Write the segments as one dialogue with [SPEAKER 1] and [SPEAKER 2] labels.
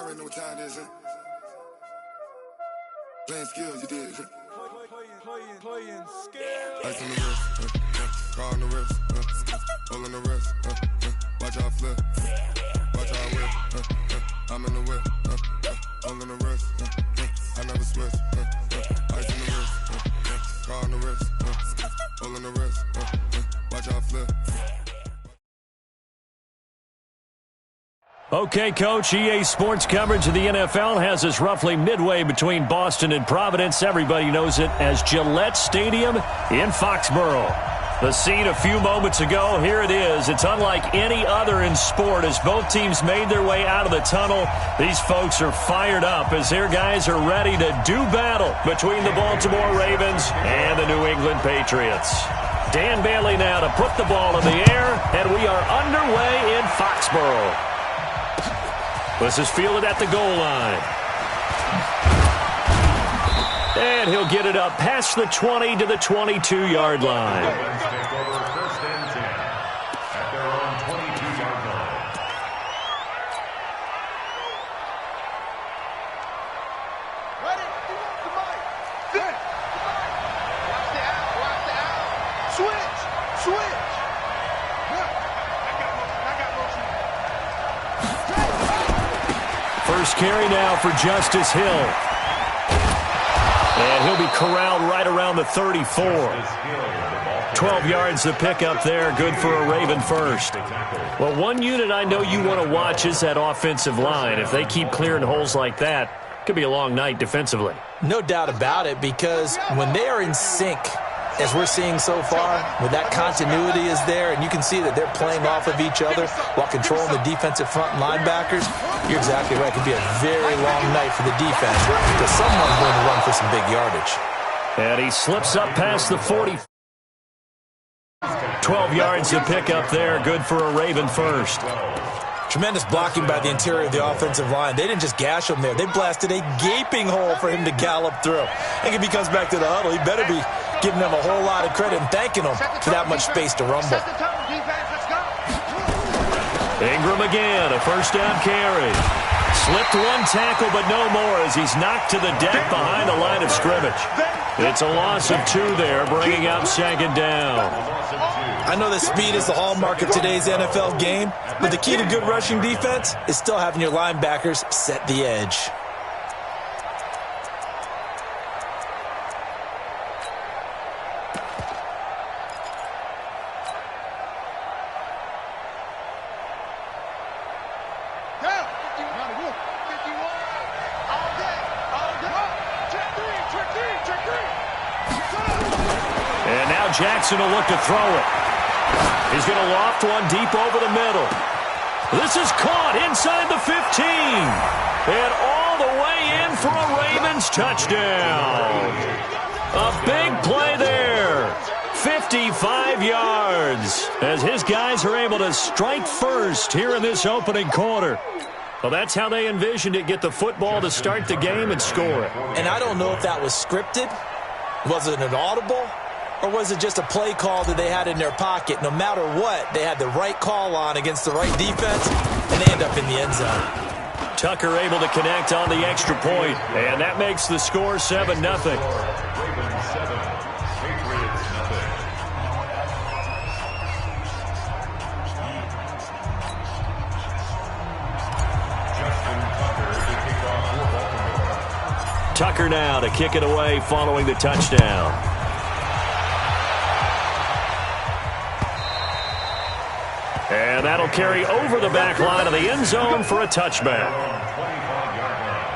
[SPEAKER 1] already know what time it is, huh? Playing skills, you did.
[SPEAKER 2] Playing skills.
[SPEAKER 1] Ice on the wrist, car on the wrist, all on the wrist, watch how I flip, watch how I whip, I'm in the whip, all on the wrist, I never switch, ice on the wrist, car on the wrist, all on the wrist, watch how I flip.
[SPEAKER 3] Okay, Coach, EA Sports coverage of the NFL has us roughly midway between Boston and Providence. Everybody knows it as Gillette Stadium in Foxborough. The scene a few moments ago, here it is. It's unlike any other in sport as both teams made their way out of the tunnel. These folks are fired up as their guys are ready to do battle between the Baltimore Ravens and the New England Patriots. Dan Bailey now to put the ball in the air, and we are underway in Foxborough. This is fielded at the goal line. And he'll get it up past the 20 to the 22-yard line.
[SPEAKER 4] First and 10 at their own 22-yard line.
[SPEAKER 2] Ready? Come on. Fit. Watch the out. Watch the out. Switch. I got motion.
[SPEAKER 3] First carry now for Justice Hill. And he'll be corralled right around the 34. 12 yards to pick up there. Good for a Raven first. Well, one unit I know you want to watch is that offensive line. If they keep clearing holes like that, it could be a long night defensively.
[SPEAKER 5] No doubt about it, because when they are in sync, as we're seeing so far, when that continuity is there and you can see that they're playing off of each other while controlling the defensive front and linebackers, you're exactly right. It could be a very long night for the defense because someone's going to run for some big yardage.
[SPEAKER 3] And he slips up past the 40. 12 yards to pick up there. Good for a Raven first.
[SPEAKER 5] Tremendous blocking by the interior of the offensive line. They didn't just gash him there. They blasted a gaping hole for him to gallop through. And if he comes back to the huddle, he better be giving them a whole lot of credit and thanking them for that much space to rumble.
[SPEAKER 3] Ingram again, a first down carry. Slipped one tackle, but no more as he's knocked to the deck behind the line of scrimmage. It's a loss of 2 there, bringing up second down.
[SPEAKER 5] I know that speed is the hallmark of today's NFL game, but the key to good rushing defense is still having your linebackers set the edge.
[SPEAKER 3] And now Jackson will look to throw it. He's going to loft one deep over the middle. This is caught inside the 15. And all the way in for a Ravens touchdown. A big play there. 55 yards as his guys are able to strike first here in this opening quarter. Well, that's how they envisioned it, get the football to start the game and score it.
[SPEAKER 5] And I don't know if that was scripted. Was it an audible? Or was it just a play call that they had in their pocket? No matter what, they had the right call on against the right defense, and they end up in the end zone.
[SPEAKER 3] Tucker able to connect on the extra point, and that makes the score 7-0.
[SPEAKER 4] Ravens 7, Patriots nothing. Justin Tucker to kick off for Baltimore.
[SPEAKER 3] Tucker now to kick it away following the touchdown. And that'll carry over the back line of the end zone for a touchback.
[SPEAKER 4] 25-yard line.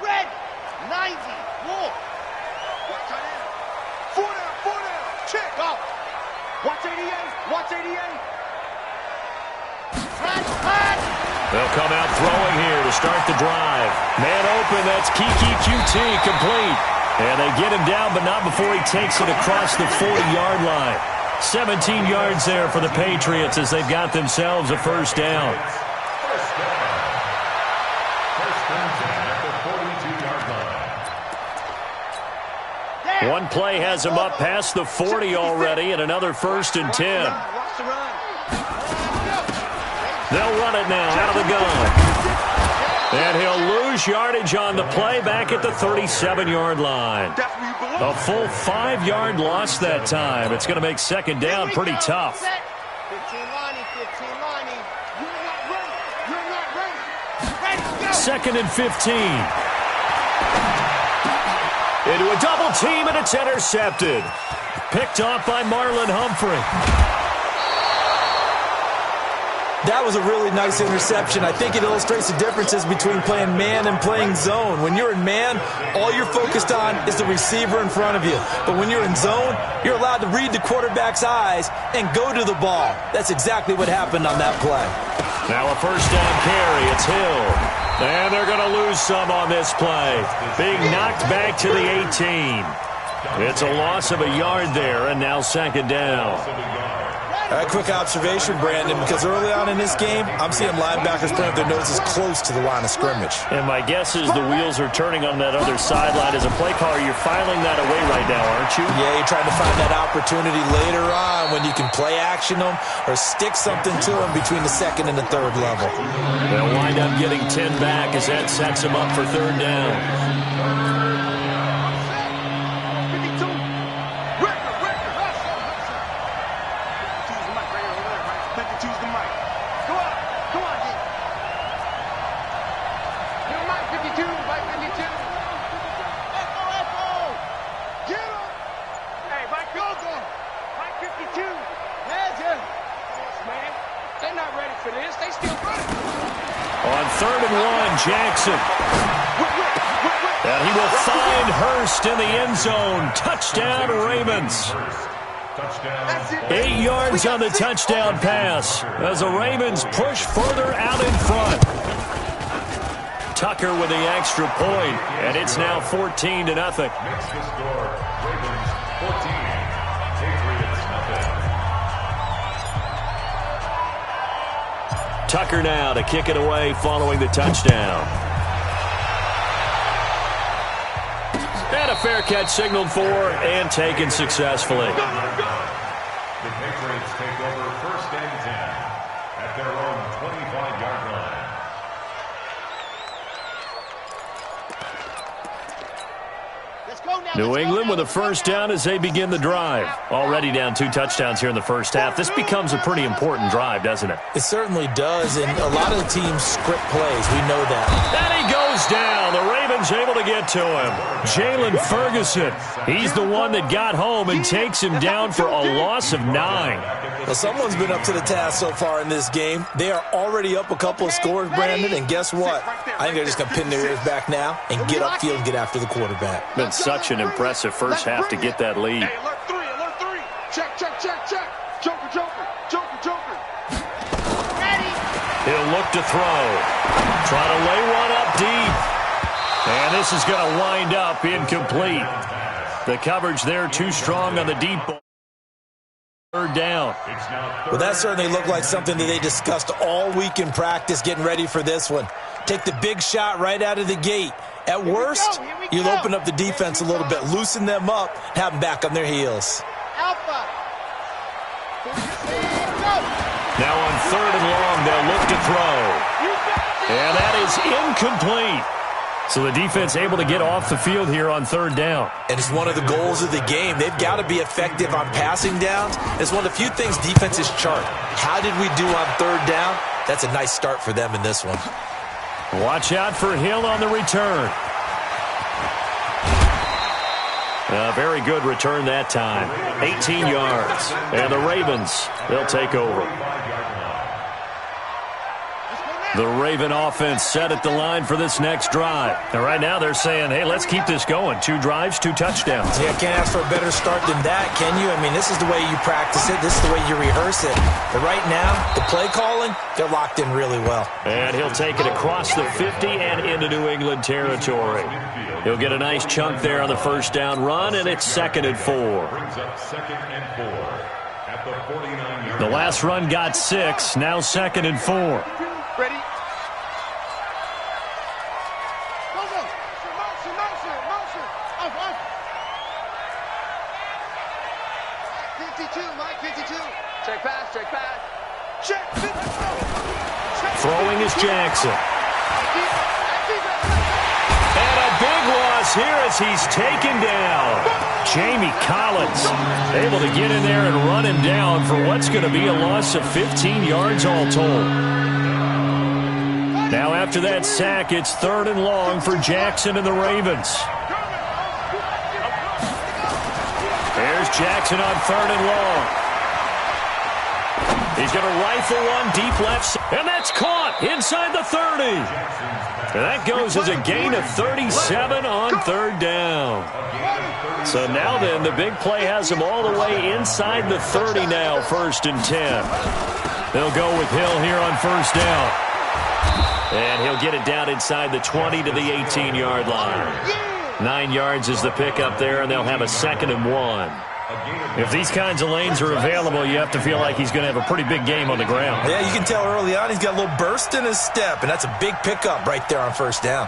[SPEAKER 2] Red 90. Walk. Watch out in. 4 down. Check. Go. Watch 88. Watch 88. Hot.
[SPEAKER 3] They'll come out throwing here to start the drive. Man open, that's Kiki QT complete. And they get him down, but not before he takes it across the 40-yard line. 17 yards there for the Patriots as they've got themselves a first down.
[SPEAKER 4] First down. First and 10 at the 42-yard line.
[SPEAKER 3] One play has him up past the 40 already, and another 1st and 10. They'll run it now out of the gun. And he'll lose yardage on the play back at the 37-yard line. A full 5-yard loss that time. It's going to make 2nd down pretty tough.
[SPEAKER 2] 15 lining, 15 lining. You're not ready. You're not ready. Ready, go.
[SPEAKER 3] 2nd and 15. Into a double team, and it's intercepted. Picked off by Marlon Humphrey.
[SPEAKER 5] That was a really nice interception. I think it illustrates the differences between playing man and playing zone. When you're in man, all you're focused on is the receiver in front of you. But when you're in zone, you're allowed to read the quarterback's eyes and go to the ball. That's exactly what happened on that play.
[SPEAKER 3] Now a 1st down carry. It's Hill. And they're going to lose some on this play. Being knocked back to the 18. It's a loss of a yard there, and now 2nd down.
[SPEAKER 5] A quick observation, Brandon, because early on in this game, I'm seeing linebackers putting their noses close to the line of scrimmage.
[SPEAKER 3] And my guess is the wheels are turning on that other sideline. As a play caller, you're filing that away right now, aren't you?
[SPEAKER 5] Yeah, you're trying to find that opportunity later on when you can play action them or stick something to them between the 2nd and the 3rd level.
[SPEAKER 3] They'll wind up getting 10 back as that sets them up for 3rd down. On 3rd and 1, Jackson. And he will find Hurst in the end zone. Touchdown, Ravens. 8 yards on the touchdown pass as the Ravens push further out in front. Tucker with the extra point, and it's now 14-0.
[SPEAKER 4] Makes the score. Ravens 14, Patriots nothing.
[SPEAKER 3] Tucker now to kick it away following the touchdown. And a fair catch signaled for and taken successfully.
[SPEAKER 4] The Patriots take over 1st and 10 at their own 25-yard line.
[SPEAKER 3] New England with a 1st down as they begin the drive. Already down 2 touchdowns here in the 1st half. This becomes a pretty important drive, doesn't it?
[SPEAKER 5] It certainly does, and a lot of the teams script plays. We know that.
[SPEAKER 3] And he goes down. The Ravens able to get to him. Jalen Ferguson. He's the one that got home and takes him down for a loss of 9.
[SPEAKER 5] Well, someone's been up to the task so far in this game. They are already up a couple of scores, Brandon, and guess what? I think they're just going to pin their ears back now and get upfield and get after the quarterback.
[SPEAKER 3] Been such an impressive 1st half to get that lead.
[SPEAKER 2] Hey, alert 3, alert 3. Check, check, check, check. Joker, joker, joker, joker. Ready.
[SPEAKER 3] He'll look to throw. Try to lay one up deep. And this is going to wind up incomplete. The coverage there too strong on the deep ball. 3rd down.
[SPEAKER 5] Well, that certainly looked like something that they discussed all week in practice getting ready for this one. Take the big shot right out of the gate. At worst, you'll open up the defense a little bit, loosen them up, have them back on their heels.
[SPEAKER 2] Alpha.
[SPEAKER 3] Now on 3rd and long, they'll look to throw. And that is incomplete. So the defense able to get off the field here on 3rd down.
[SPEAKER 5] And it's one of the goals of the game. They've got to be effective on passing downs. It's one of the few things defenses chart. How did we do on 3rd down? That's a nice start for them in this one.
[SPEAKER 3] Watch out for Hill on the return. A very good return that time. 18 yards. And the Ravens, they'll take over. The Raven offense set at the line for this next drive. And right now they're saying, hey, let's keep this going. 2 drives, 2 touchdowns.
[SPEAKER 5] Yeah, can't ask for a better start than that, can you? I mean, this is the way you practice it. This is the way you rehearse it. But right now, the play calling, they're locked in really well.
[SPEAKER 3] And he'll take it across the 50 and into New England territory. He'll get a nice chunk there on the 1st down run, and it's 2nd and 4.
[SPEAKER 4] Brings up 2nd and 4 at the 49-yard line.
[SPEAKER 3] The last run got 6, now 2nd and 4.
[SPEAKER 2] Ready? Go, go. Motion, motion, motion. Off, off. Check pass, check pass. Check.
[SPEAKER 3] Throwing is Jackson. And a big loss here as he's taken down. Jamie Collins able to get in there and run him down for what's going to be a loss of 15 yards all told. Now after that sack, it's 3rd and long for Jackson and the Ravens. There's Jackson on 3rd and long. He's going to rifle one deep left, and that's caught inside the 30. And that goes as a gain of 37 on 3rd down. So now then, the big play has him all the way inside the 30 now, 1st and 10. They'll go with Hill here on 1st down. And he'll get it down inside the 20 to the 18-yard line. 9 yards is the pickup there, and they'll have a 2nd and 1. If these kinds of lanes are available, you have to feel like he's going to have a pretty big game on the ground.
[SPEAKER 5] Yeah, you can tell early on he's got a little burst in his step, and that's a big pickup right there on 1st down.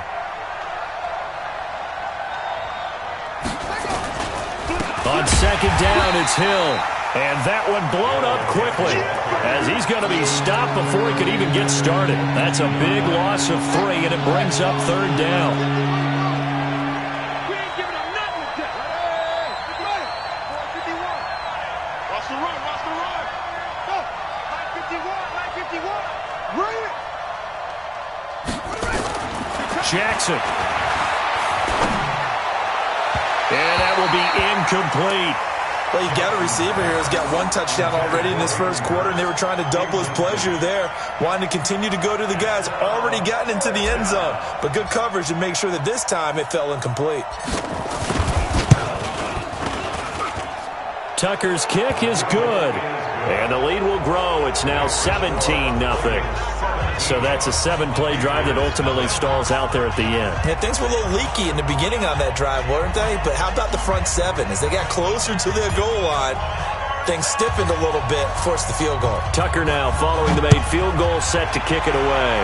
[SPEAKER 3] On 2nd down, it's Hill. And that one blown up quickly as he's going to be stopped before he could even get started. That's a big loss of 3, and it brings up 3rd down. Jackson. And that will be incomplete.
[SPEAKER 5] Well, you got a receiver here who's got 1 touchdown already in this 1st quarter, and they were trying to double his pleasure there, wanting to continue to go to the guys already gotten into the end zone. But good coverage to make sure that this time it fell incomplete.
[SPEAKER 3] Tucker's kick is good. And the lead will grow. It's now 17-0. So that's a 7-play drive that ultimately stalls out there at the end.
[SPEAKER 5] Yeah, things were a little leaky in the beginning on that drive, weren't they? But how about the front 7? As they got closer to their goal line, things stiffened a little bit, forced the field goal.
[SPEAKER 3] Tucker now following the made field goal, set to kick it away.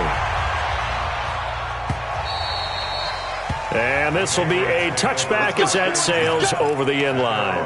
[SPEAKER 3] And this will be a touchback as that sails over the end line.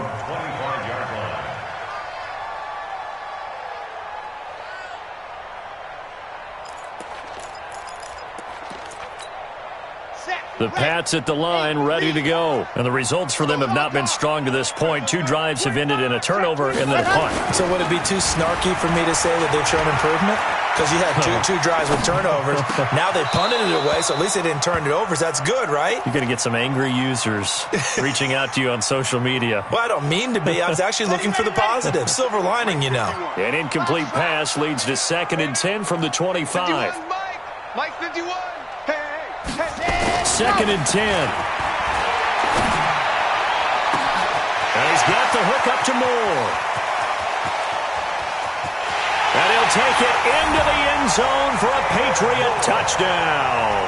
[SPEAKER 3] The Pats at the line, ready to go. And the results for them have not been strong to this point. 2 drives have ended in a turnover and then a punt.
[SPEAKER 5] So would it be too snarky for me to say that they've shown improvement? Because you had two drives with turnovers. Now they punted it away, so at least they didn't turn it over. So that's good, right?
[SPEAKER 3] You're going to get some angry users reaching out to you on social media.
[SPEAKER 5] Well, I don't mean to be. I was actually looking for the positive. Silver lining, you know.
[SPEAKER 3] An incomplete pass leads to 2nd and 10 from the 25.
[SPEAKER 2] 51, Mike 51. Hey.
[SPEAKER 3] 2nd and 10. And he's got the hook up to Moore. And he'll take it into the end zone for a Patriot touchdown.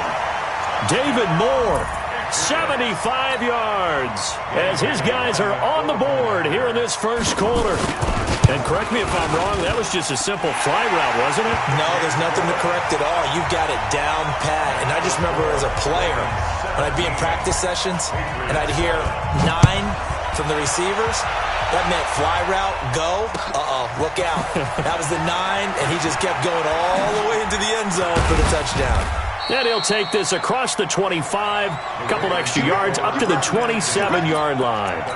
[SPEAKER 3] David Moore, 75 yards, as his guys are on the board here in this 1st quarter. And correct me if I'm wrong, that was just a simple fly route, wasn't it?
[SPEAKER 5] No, there's nothing to correct at all. You've got it down pat. And I just remember as a player, when I'd be in practice sessions and I'd hear 9 from the receivers, that meant fly route, go, look out. That was the 9, and he just kept going all the way into the end zone for the touchdown.
[SPEAKER 3] And he'll take this across the 25, a couple extra yards, up to the 27-yard line.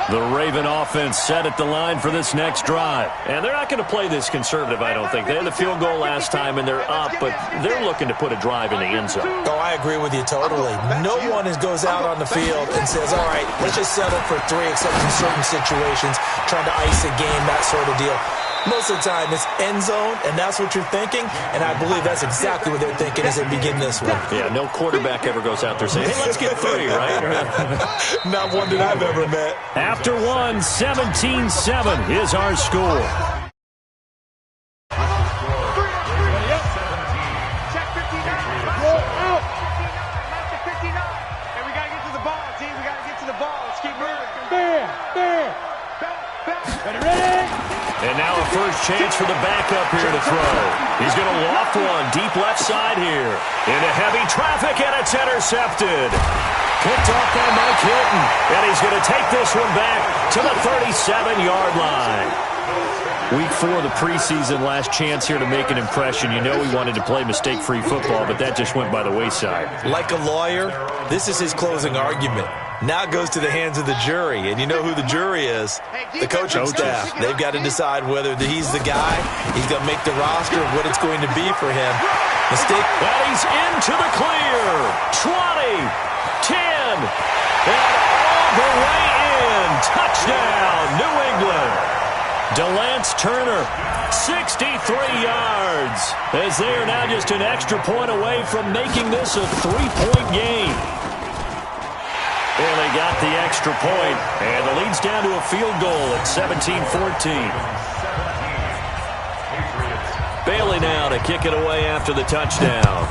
[SPEAKER 3] The Raven offense set at the line for this next drive. And they're not going to play this conservative, I don't think. They had the field goal last time, and they're up, but they're looking to put a drive in the end zone.
[SPEAKER 5] Oh, I agree with you totally. No one goes out on the field and says, all right, let's just settle for 3, except in certain situations, trying to ice a game, that sort of deal. Most of the time, it's end zone, and that's what you're thinking, and I believe that's exactly what they're thinking as they begin this one.
[SPEAKER 3] Yeah, no quarterback ever goes out there saying, hey, let's get 3, right?
[SPEAKER 5] Not one that I've ever met.
[SPEAKER 3] After 1, 17-7 is our score.
[SPEAKER 2] Check 59. Roll out. 59. And we got to get to the ball, team. We got to get to the ball. Let's keep moving. Back. Ready?
[SPEAKER 3] And now a first chance for the backup here to throw. He's going to loft one deep left side here. Into heavy traffic, and it's intercepted. picked off by Mike Hilton. And he's going to take this one back to the 37-yard line. Week 4 of the preseason, last chance here to make an impression. You know he wanted to play mistake-free football, but that just went by the wayside.
[SPEAKER 5] Like a lawyer, this is his closing argument. Now it goes to the hands of the jury, and you know who the jury is. The coaching staff. They've got to decide whether he's the guy, he's going to make the roster, what it's going to be for him. Mistake.
[SPEAKER 3] Well, he's into the clear. 20, 10, and all the way in. Touchdown, New England. DeLance Turner, 63 yards, as they are now just an extra point away from making this a 3-point game. And they got the extra point, and the lead's down to a field goal at 17-14. Bailey now to kick it away after the touchdown.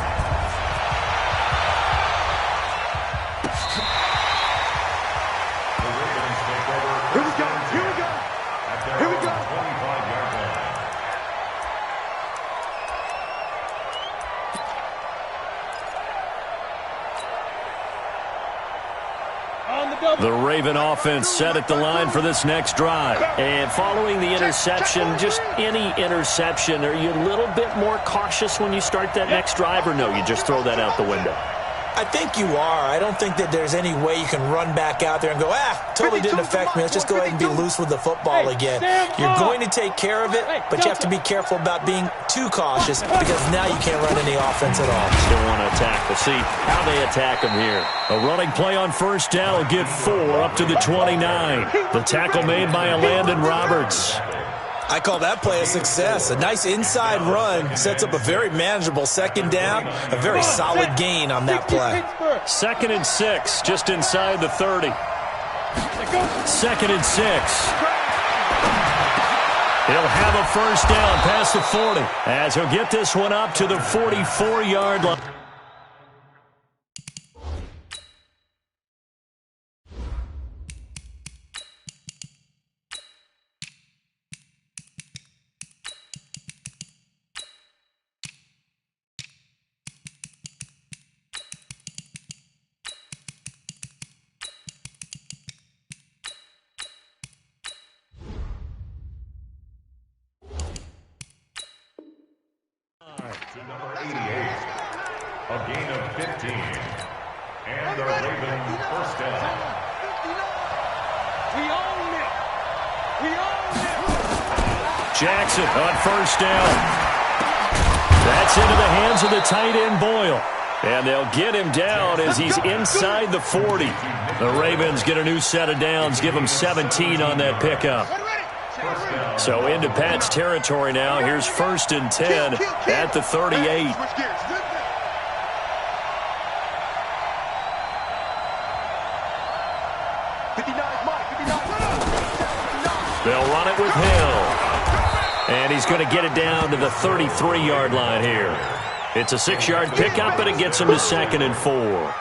[SPEAKER 3] The Raven offense set at the line for this next drive. And following the interception, just any interception, are you a little bit more cautious when you start that next drive, or no, you just throw that out the window?
[SPEAKER 5] I think you are. I don't think that there's any way you can run back out there and go, totally didn't affect me. Let's just go ahead and be loose with the football again. You're going to take care of it, but you have to be careful about being too cautious because now you can't run any offense at all.
[SPEAKER 3] Still want to attack. We'll see how they attack them here. A running play on first down will get 4 up to the 29. The tackle made by Landon Roberts.
[SPEAKER 5] I call that play a success. A nice inside run sets up a very manageable second down, a very solid gain on that play.
[SPEAKER 3] 2nd and 6, just inside the 30. 2nd and 6. He'll have a first down past the 40 as he'll get this one up to the 44-yard line.
[SPEAKER 4] To number 88, a gain of 15, and the Raven first down.
[SPEAKER 2] We own it. We own it.
[SPEAKER 3] Jackson on first down. That's into the hands of the tight end Boyle. And they'll get him down as he's inside the 40. The Ravens get a new set of downs, give him 17 on that pickup. So into Pat's territory now. Here's 1st and 10 at the 38. They'll run it with Hill. And he's going to get it down to the 33-yard line here. It's a 6-yard pickup, but it gets him to 2nd and 4.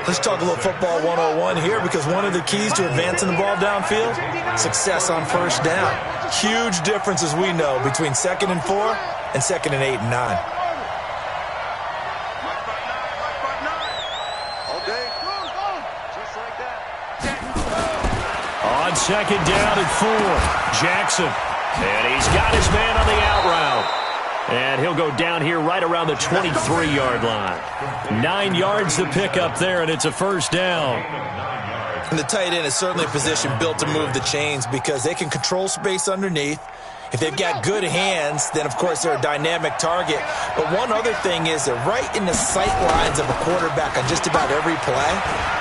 [SPEAKER 5] Let's talk a little football 101 here, because one of the keys to advancing the ball downfield, success on first down. Huge difference, as we know, between 2nd and 4 and 2nd and 8 and 9.
[SPEAKER 3] On 2nd down and 4, Jackson. And he's got his man on the out route. And he'll go down here right around the 23-yard line. 9 yards to pick up there, and it's a first down.
[SPEAKER 5] And the tight end is certainly a position built to move the chains because they can control space underneath. If they've got good hands, then, of course, they're a dynamic target. But one other thing is they're right in the sight lines of a quarterback on just about every play.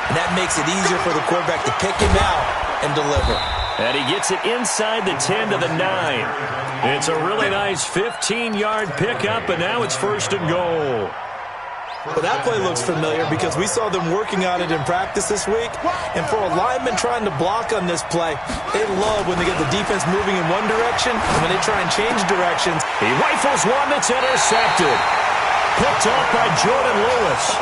[SPEAKER 5] And that makes it easier for the quarterback to pick him out and deliver.
[SPEAKER 3] And he gets it inside the 10 to the 9. It's a really nice 15-yard pickup, and now it's 1st and goal.
[SPEAKER 5] Well, that play looks familiar because we saw them working on it in practice this week. And for a lineman trying to block on this play, they love when they get the defense moving in one direction, and when they try and change directions.
[SPEAKER 3] He rifles one that's intercepted. Picked off by Jordan Lewis.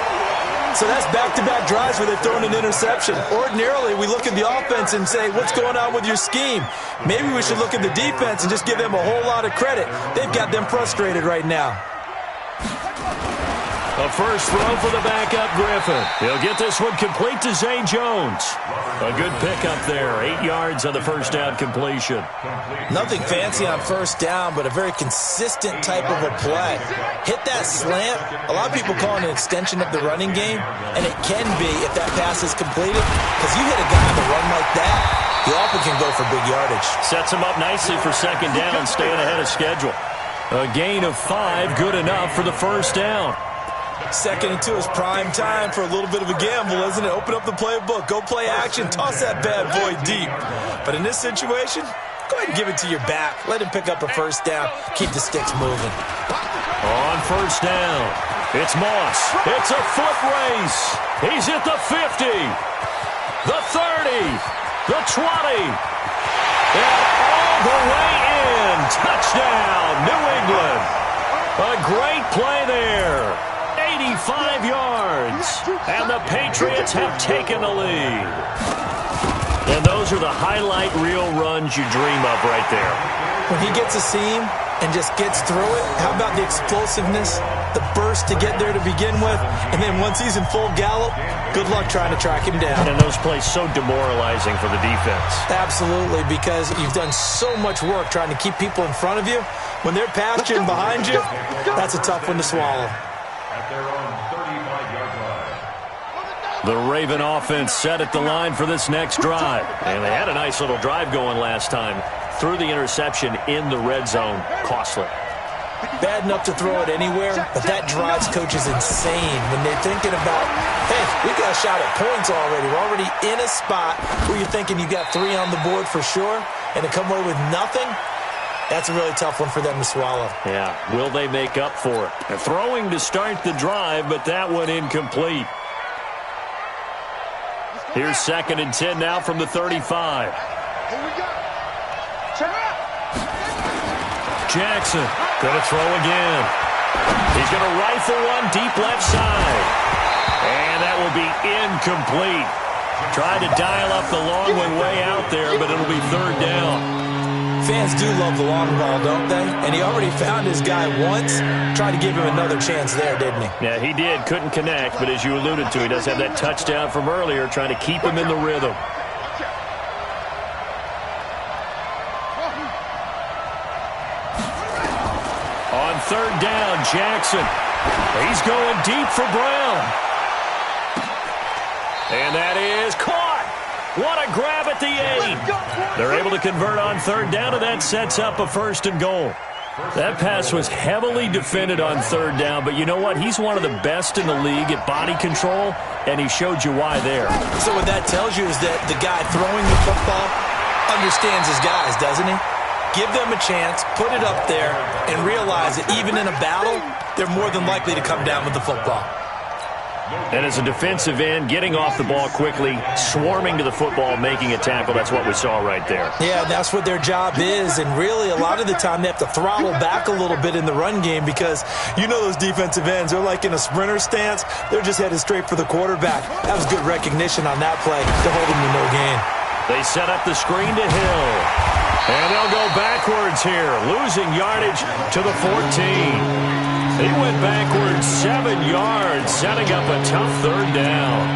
[SPEAKER 5] So that's back-to-back drives where they've thrown an interception. Ordinarily, we look at the offense and say, what's going on with your scheme? Maybe we should look at the defense and just give them a whole lot of credit. They've got them frustrated right now.
[SPEAKER 3] A first throw for the backup Griffin. He'll get this one complete to Zay Jones. A good pickup there. 8 yards on the first down completion.
[SPEAKER 5] Nothing fancy on first down, but a very consistent type of a play. Hit that slant. A lot of people call it an extension of the running game, and it can be if that pass is completed, because you hit a guy on the run like that, he often can go for big yardage.
[SPEAKER 3] Sets him up nicely for second down, staying ahead of schedule. A gain of 5, good enough for the first down.
[SPEAKER 5] 2nd and 2 is prime time for a little bit of a gamble, isn't it? Open up the playbook, go play action, toss that bad boy deep. But in this situation, go ahead and give it to your back. Let him pick up a first down. Keep the sticks moving.
[SPEAKER 3] On first down, it's Moss. It's a foot race. He's at the 50, the 30, the 20, and all the way in. Touchdown, New England. A great play there. 85 yards, and the Patriots have taken the lead. And those are the highlight reel runs you dream of right there.
[SPEAKER 5] When he gets a seam and just gets through it, how about the explosiveness, the burst to get there to begin with, and then once he's in full gallop, good luck trying to track him down.
[SPEAKER 3] And those plays so demoralizing for the defense.
[SPEAKER 5] Absolutely, because you've done so much work trying to keep people in front of you. When they're past you and behind you, that's a tough one to swallow.
[SPEAKER 4] At their own 35-yard line.
[SPEAKER 3] The Raven offense set at the line for this next drive. And they had a nice little drive going last time. Threw the interception in the red zone. Costly.
[SPEAKER 5] Bad enough to throw it anywhere, but that drives coaches insane when they're thinking about, hey, we got a shot at points already. We're already in a spot where you're thinking you got 3 on the board for sure, and to come away with nothing, that's a really tough one for them to swallow.
[SPEAKER 3] Yeah, will they make up for it? They're throwing to start the drive, but that one incomplete. Here's 2nd and 10 now from the 35.
[SPEAKER 2] Here we go.
[SPEAKER 3] Jackson gonna throw again. He's gonna rifle one deep left side. And that will be incomplete. Tried to dial up the long one way out there, but it'll be 3rd down.
[SPEAKER 5] Fans do love the long ball, don't they? And he already found his guy once. Tried to give him another chance there, didn't he?
[SPEAKER 3] Yeah, he did. Couldn't connect, but as you alluded to, he does have that touchdown from earlier, trying to keep him in the rhythm. On 3rd down, Jackson. He's going deep for Brown. And that is caught. What a grab at the 8. They're able to convert on 3rd down, and that sets up a 1st and goal. That pass was heavily defended on 3rd down, but you know what? He's one of the best in the league at body control, and he showed you why there.
[SPEAKER 5] So what that tells you is that the guy throwing the football understands his guys, doesn't he? Give them a chance, put it up there, and realize that even in a battle, they're more than likely to come down with the football.
[SPEAKER 3] And as a defensive end, getting off the ball quickly, swarming to the football, making a tackle, that's what we saw right there.
[SPEAKER 5] Yeah, that's what their job is, and really a lot of the time they have to throttle back a little bit in the run game because you know those defensive ends, they're like in a sprinter stance. They're just headed straight for the quarterback. That was good recognition on that play to hold him to no gain.
[SPEAKER 3] They set up the screen to Hill. And they'll go backwards here, losing yardage to the 14. He went backwards 7 yards, setting up a tough 3rd down.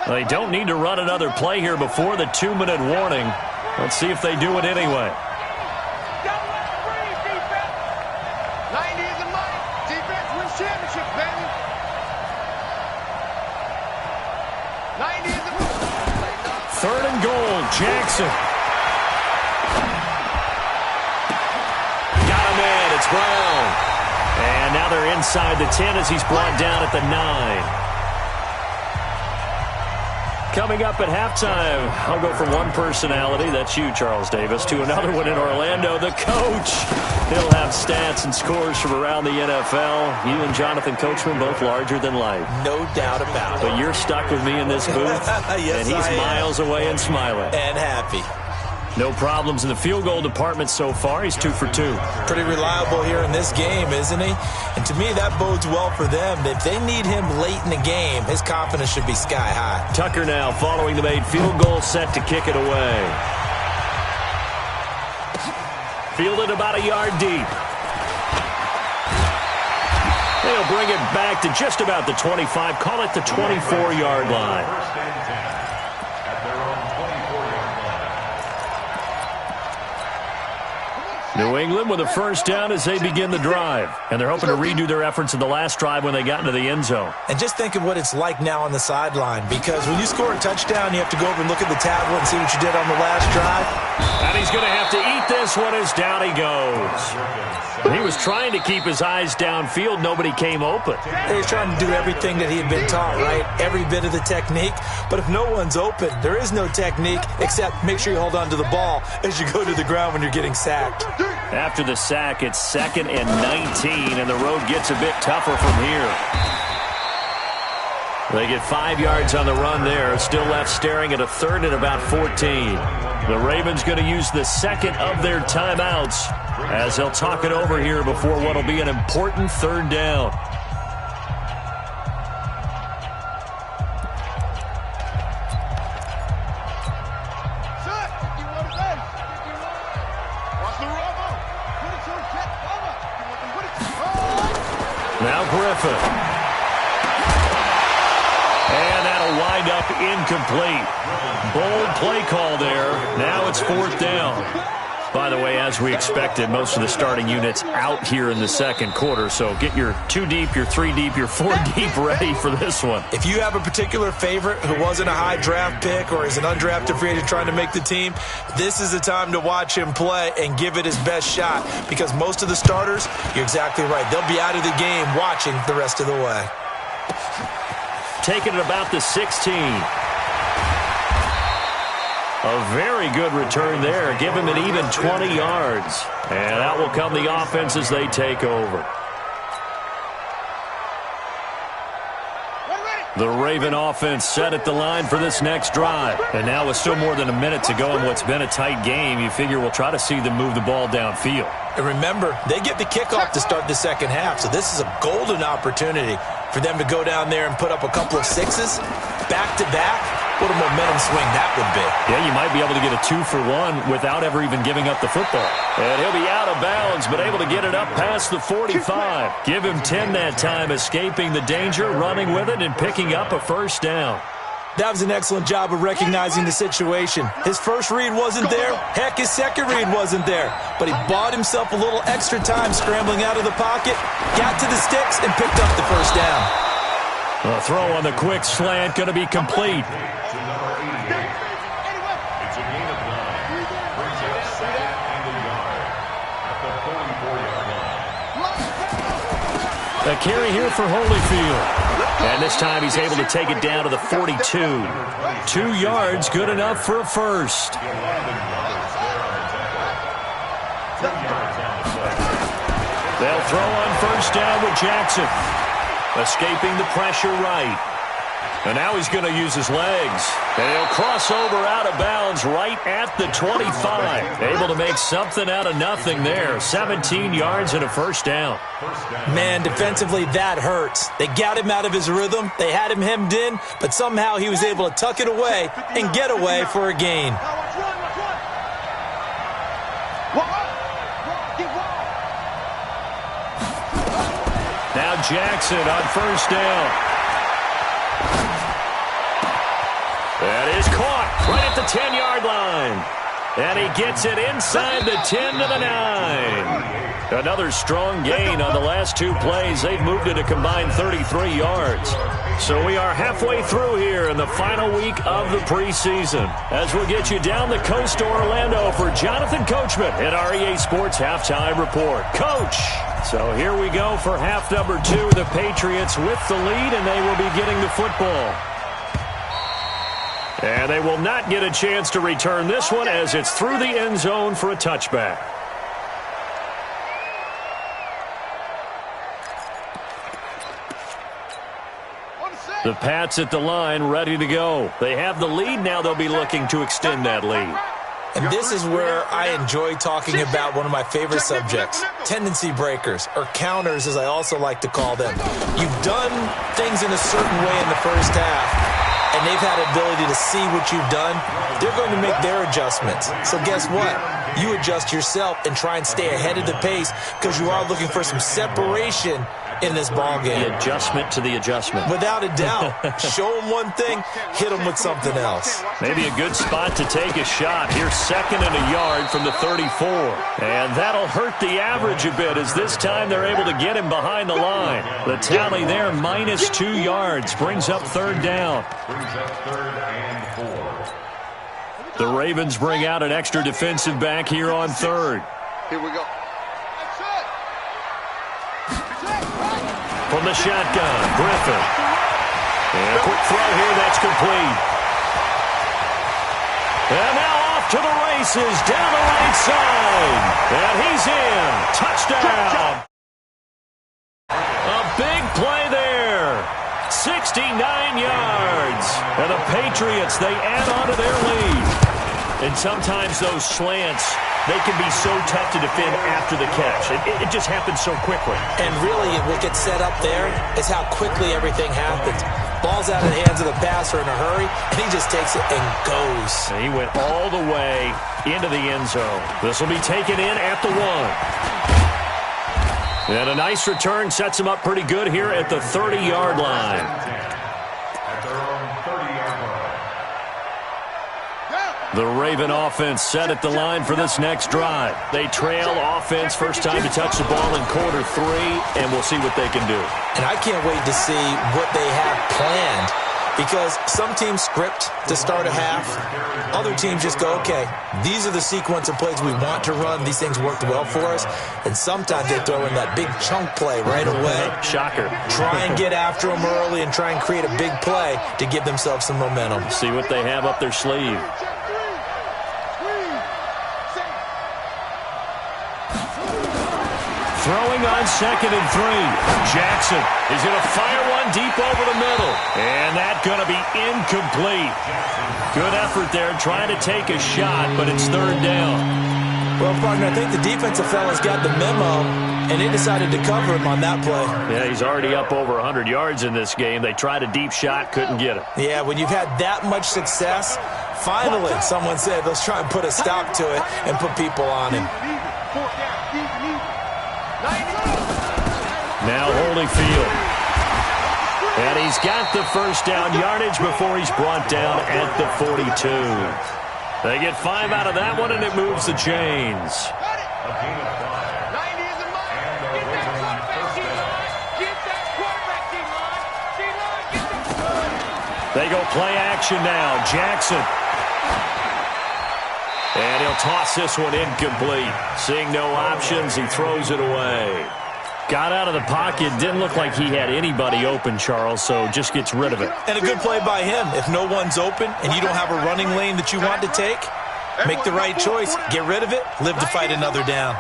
[SPEAKER 3] They don't need to run another play here before the 2-minute warning. Let's see if they do it anyway. Jackson. Got him in. It's Brown. And now they're inside the 10 as he's brought down at the 9. Coming up at halftime, I'll go from one personality, that's you, Charles Davis, to another one in Orlando, the coach. He'll have stats and scores from around the NFL. You and Jonathan Coachman, both larger than life.
[SPEAKER 5] No doubt about it.
[SPEAKER 3] But you're stuck with me in this booth,
[SPEAKER 5] yes,
[SPEAKER 3] and he's miles away and smiling.
[SPEAKER 5] And happy.
[SPEAKER 3] No problems in the field goal department so far. He's 2 for 2.
[SPEAKER 5] Pretty reliable here in this game, isn't he? And to me, that bodes well for them. If they need him late in the game, his confidence should be sky high.
[SPEAKER 3] Tucker now following the made field goal, set to kick it away. Fielded about a yard deep. They'll bring it back to just about the 25. Call it the 24-yard line.
[SPEAKER 4] First and 10 at their own 24-yard line.
[SPEAKER 3] New England with a first down as they begin the drive. And they're hoping to redo their efforts in the last drive when they got into the end zone.
[SPEAKER 5] And just think of what it's like now on the sideline, because when you score a touchdown, you have to go over and look at the tablet and see what you did on the last drive.
[SPEAKER 3] And he's going to have to eat this one as down he goes. He was trying to keep his eyes downfield. Nobody came open.
[SPEAKER 5] He was trying to do everything that he had been taught, right? Every bit of the technique. But if no one's open, there is no technique except make sure you hold on to the ball as you go to the ground when you're getting sacked.
[SPEAKER 3] After the sack, it's 2nd and 19, and the road gets a bit tougher from here. They get 5 yards on the run there. Still left staring at a 3rd and about 14. The Ravens going to use the second of their timeouts as they'll talk it over here before what will be an important 3rd down. Now Griffin. And that'll wind up incomplete. Bold play call there. Now it's 4th down. By the way, as we expected, most of the starting units out here in the second quarter. So get your 2 deep, your 3 deep, your 4 deep ready for this one.
[SPEAKER 5] If you have a particular favorite who wasn't a high draft pick or is an undrafted free agent trying to make the team, this is the time to watch him play and give it his best shot, because most of the starters, you're exactly right, they'll be out of the game watching the rest of the way.
[SPEAKER 3] Taking it about the 16. A very good return there. Give him an even 20 yards. And out will come the offense as they take over. The Raven offense set at the line for this next drive. And now with still more than a minute to go in what's been a tight game, you figure we'll try to see them move the ball downfield.
[SPEAKER 5] And remember, they get the kickoff to start the second half, so this is a golden opportunity for them to go down there and put up a couple of sixes back-to-back. What a momentum swing that would be.
[SPEAKER 3] Yeah, you might be able to get a 2-for-1 without ever even giving up the football. And he'll be out of bounds, but able to get it up past the 45. Give him 10 that time, escaping the danger, running with it, and picking up a first down.
[SPEAKER 5] That was an excellent job of recognizing the situation. His first read wasn't there. Heck, his second read wasn't there. But he bought himself a little extra time scrambling out of the pocket, got to the sticks, and picked up the first down.
[SPEAKER 3] The throw on the quick slant going to be complete.
[SPEAKER 4] It's a gain of 9. Brings up 2nd and a yard at the 44-yard line.
[SPEAKER 3] A carry here for Holyfield. And this time he's able to take it down to the 42. 2 yards, good enough for a first. They'll throw on first down with Jackson. Escaping the pressure right. And now he's going to use his legs. And he'll cross over out of bounds right at the 25. Able to make something out of nothing there. 17 yards and a first down.
[SPEAKER 5] Man, defensively, that hurts. They got him out of his rhythm. They had him hemmed in, but somehow he was able to tuck it away and get away for a gain.
[SPEAKER 3] Now Jackson on first down. That is caught right at the 10-yard line. And he gets it inside the 10 to the 9. Another strong gain on the last 2 plays. They've moved it a combined 33 yards. So we are halfway through here in the final week of the preseason, as we'll get you down the coast to Orlando for Jonathan Coachman at our EA Sports Halftime Report. Coach! So here we go for half number 2. The Patriots with the lead, and they will be getting the football. And they will not get a chance to return this one as it's through the end zone for a touchback. The Pats at the line, ready to go. They have the lead. Now they'll be looking to extend that lead.
[SPEAKER 5] And this is where I enjoy talking about one of my favorite subjects, tendency breakers, or counters as I also like to call them. You've done things in a certain way in the first half, and they've had ability to see what you've done. They're going to make their adjustments. So guess what? You adjust yourself and try and stay ahead of the pace because you are looking for some separation in this ball game.
[SPEAKER 3] The adjustment to the adjustment.
[SPEAKER 5] Without a doubt. Show them one thing, hit them with something else.
[SPEAKER 3] Maybe a good spot to take a shot. Here's 2nd and a yard from the 34. And that'll hurt the average a bit as this time they're able to get him behind the line. The tally there, -2 yards, brings up 3rd down.
[SPEAKER 4] Brings up 3rd and 4.
[SPEAKER 3] The Ravens bring out an extra defensive back here on 3rd.
[SPEAKER 2] Here we go.
[SPEAKER 3] From the shotgun, Griffin. And a quick throw here, that's complete. And now off to the races, down the right side. And he's in. Touchdown. A big play there. 69 yards. And the Patriots, they add on to their lead. And sometimes those slants, they can be so tough to defend after the catch. It just happens so quickly.
[SPEAKER 5] And really, what gets set up there is how quickly everything happens. Ball's out of the hands of the passer in a hurry, and he just takes it and goes.
[SPEAKER 3] And he went all the way into the end zone. This will be taken in at the 1. And a nice return sets him up pretty good here at the 30-yard line.
[SPEAKER 4] At their own 30-yard line.
[SPEAKER 3] The Raven offense set at the line for this next drive. They trail offense, first time to touch the ball in quarter 3, and we'll see what they can do.
[SPEAKER 5] And I can't wait to see what they have planned because some teams script to start a half. Other teams just go, okay, these are the sequence of plays we want to run. These things worked well for us. And sometimes they throw in that big chunk play right away.
[SPEAKER 3] Shocker.
[SPEAKER 5] Try and get after them early and try and create a big play to give themselves some momentum.
[SPEAKER 3] See what they have up their sleeve. Throwing on 2nd and 3. Jackson is going to fire one deep over the middle. And that's going to be incomplete. Good effort there trying to take a shot, but it's 3rd down.
[SPEAKER 5] Well, partner, I think the defensive fellas got the memo, and they decided to cover him on that play.
[SPEAKER 3] Yeah, he's already up over 100 yards in this game. They tried a deep shot, couldn't get it.
[SPEAKER 5] Yeah, when you've had that much success, finally someone said, let's try and put a stop to it and put people on him.
[SPEAKER 3] Now Holyfield. And he's got the first down yardage before he's brought down at the 42. They get 5 out of that one, and it moves the chains.
[SPEAKER 4] A gain of 5.
[SPEAKER 2] 90 is a mile. Get that quarterback, D-line. Get that quarterback, D-line.
[SPEAKER 3] They go play action now. Jackson. And he'll toss this one incomplete. Seeing no options, he throws it away. Got out of the pocket. Didn't look like he had anybody open, Charles, so just gets rid of it.
[SPEAKER 5] And a good play by him. If no one's open and you don't have a running lane that you want to take, make the right choice. Get rid of it. Live to fight another down.